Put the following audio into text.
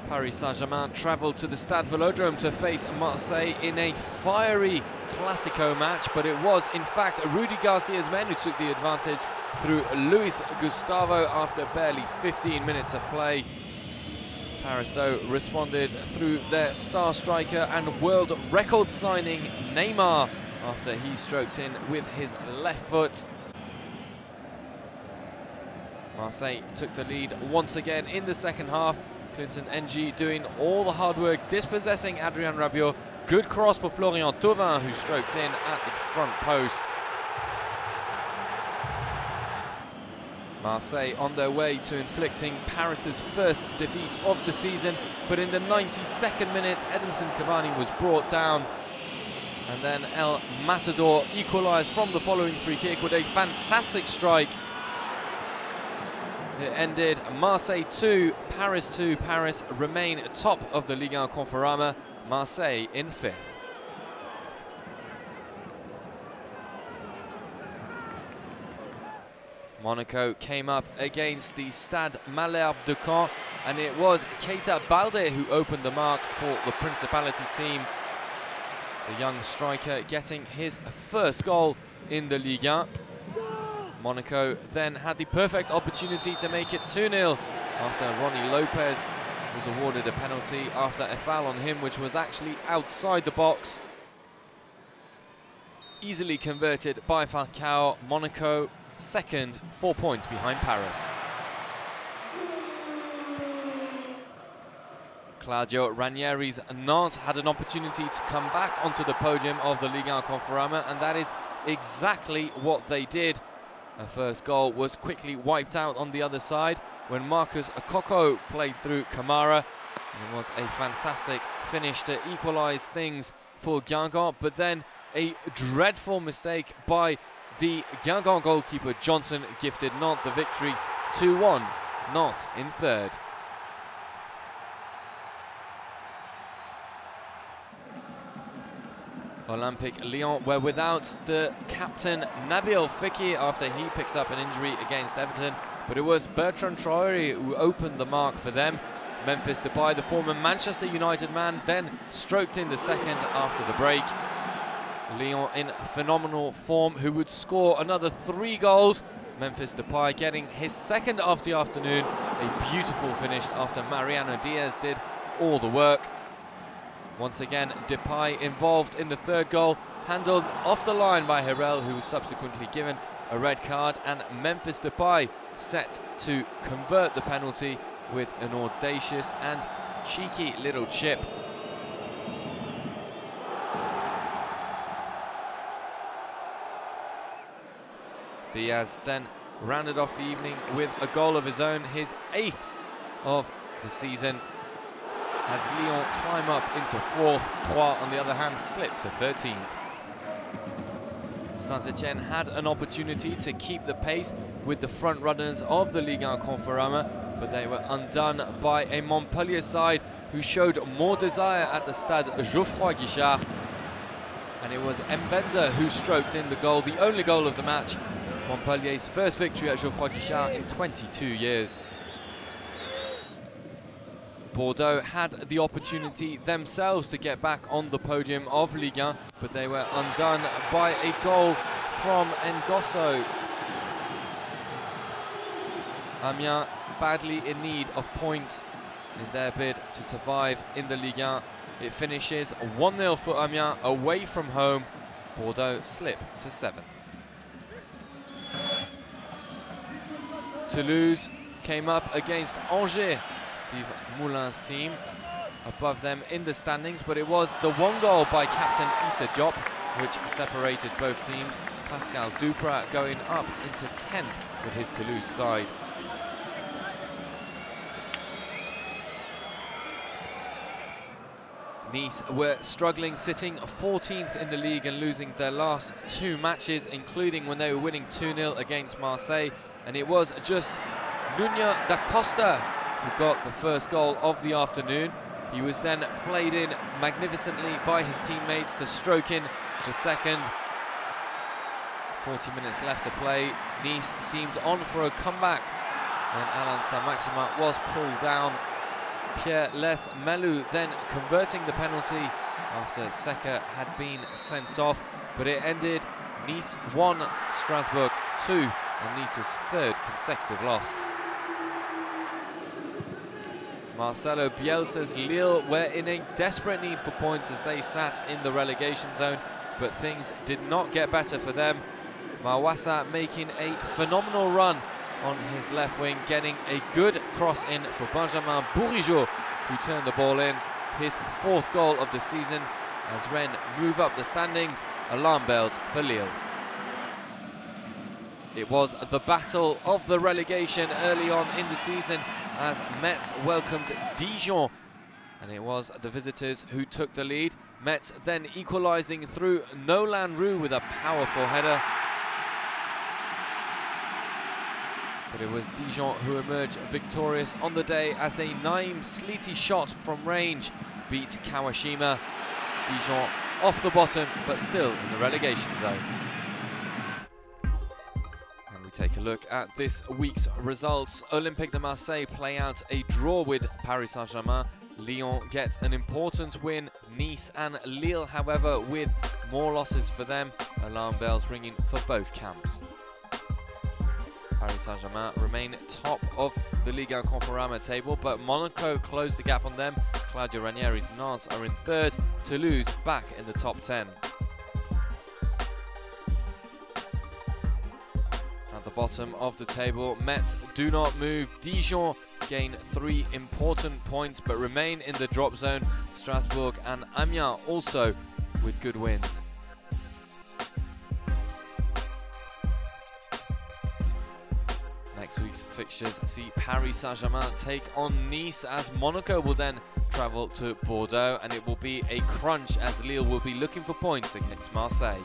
Paris Saint-Germain travelled to the Stade Vélodrome to face Marseille in a fiery Classico match, but it was in fact Rudy Garcia's men who took the advantage through Luis Gustavo after barely 15 minutes of play. Paris, though, responded through their star striker and world record signing Neymar after he stroked in with his left foot. Marseille took the lead once again in the second half. Clinton Ng doing all the hard work, dispossessing Adrien Rabiot. Good cross for Florian Thauvin, who stroked in at the front post. Marseille on their way to inflicting Paris's first defeat of the season, but in the 92nd minute, Edinson Cavani was brought down. And then El Matador equalised from the following free kick with a fantastic strike. It ended Marseille 2, Paris 2. Paris remain top of the Ligue Conforama, Marseille in 5th. Monaco came up against the Stade Malherbe de Caen, and it was Keita Balde who opened the mark for the Principality team. The young striker getting his first goal in the Ligue 1. Monaco then had the perfect opportunity to make it 2-0 after Ronnie Lopez was awarded a penalty after a foul on him, which was actually outside the box. Easily converted by Falcao. Monaco second, 4 points behind Paris. Claudio Ranieri's Nantes had an opportunity to come back onto the podium of the Ligue 1 Conforama, and that is exactly what they did. A first goal was quickly wiped out on the other side when Marcus Akoko played through Kamara. And it was a fantastic finish to equalise things for Guingamp, but then a dreadful mistake by the Guingamp goalkeeper Johnson gifted Nantes the victory. 2-1, Nantes in 3rd. Olympique Lyon were without the captain Nabil Fekir after he picked up an injury against Everton, but it was Bertrand Traoré who opened the mark for them. Memphis Depay, the former Manchester United man, then stroked in the second after the break. Lyon in phenomenal form, who would score another 3 goals. Memphis Depay getting his second of the afternoon. A beautiful finish after Mariano Diaz did all the work. Once again, Depay involved in the 3rd goal, handled off the line by Hérault, who was subsequently given a red card, and Memphis Depay set to convert the penalty with an audacious and cheeky little chip. Diaz then rounded off the evening with a goal of his own, his 8th of the season, as Lyon climb up into 4th. Troyes, on the other hand, slipped to 13th. Saint-Etienne had an opportunity to keep the pace with the front runners of the Ligue 1 Conforama, but they were undone by a Montpellier side who showed more desire at the Stade Geoffroy Guichard. And it was Mbenza who stroked in the goal, the only goal of the match. Montpellier's first victory at Geoffroy Guichard in 22 years. Bordeaux had the opportunity themselves to get back on the podium of Ligue 1, but they were undone by a goal from Ngosso. Amiens badly in need of points in their bid to survive in the Ligue 1. It finishes 1-0 for Amiens away from home. Bordeaux slip to 7th. Toulouse came up against Angers, Steve Moulin's team, above them in the standings, but it was the 1 goal by captain Issa Diop which separated both teams. Pascal Duprat going up into 10th with his Toulouse side. Nice were struggling, sitting 14th in the league and losing their last 2 matches, including when they were winning 2-0 against Marseille. And it was just Nuno da Costa who got the first goal of the afternoon. He was then played in magnificently by his teammates to stroke in the second. 40 minutes left to play. Nice seemed on for a comeback when Alain Saint-Maximin was pulled down. Pierre-Les Melou then converting the penalty after Seca had been sent off, but it ended Nice 1, Strasbourg 2, and Nice's third consecutive loss. Marcelo Bielsa's Lille were in a desperate need for points as they sat in the relegation zone, but things did not get better for them. Mawassa making a phenomenal run on his left wing, getting a good cross in for Benjamin Bourigeaud, who turned the ball in, his fourth goal of the season as Rennes move up the standings. Alarm bells for Lille. It was the battle of the relegation early on in the season as Metz welcomed Dijon, and it was the visitors who took the lead. Metz then equalising through Nolan Roux with a powerful header. But it was Dijon who emerged victorious on the day as a Naim Sleety shot from range beat Kawashima. Dijon off the bottom, but still in the relegation zone. And we take a look at this week's results. Olympique de Marseille play out a draw with Paris Saint-Germain. Lyon gets an important win. Nice and Lille, however, with more losses for them. Alarm bells ringing for both camps. Paris Saint-Germain remain top of the Ligue Conforama table, but Monaco closed the gap on them. Claudio Ranieri's Nantes are in third. Toulouse back in the top 10. At the bottom of the table, Metz do not move. Dijon gain 3 important points but remain in the drop zone. Strasbourg and Amiens also with good wins. Next week's fixtures see Paris Saint-Germain take on Nice as Monaco will then travel to Bordeaux, and it will be a crunch as Lille will be looking for points against Marseille.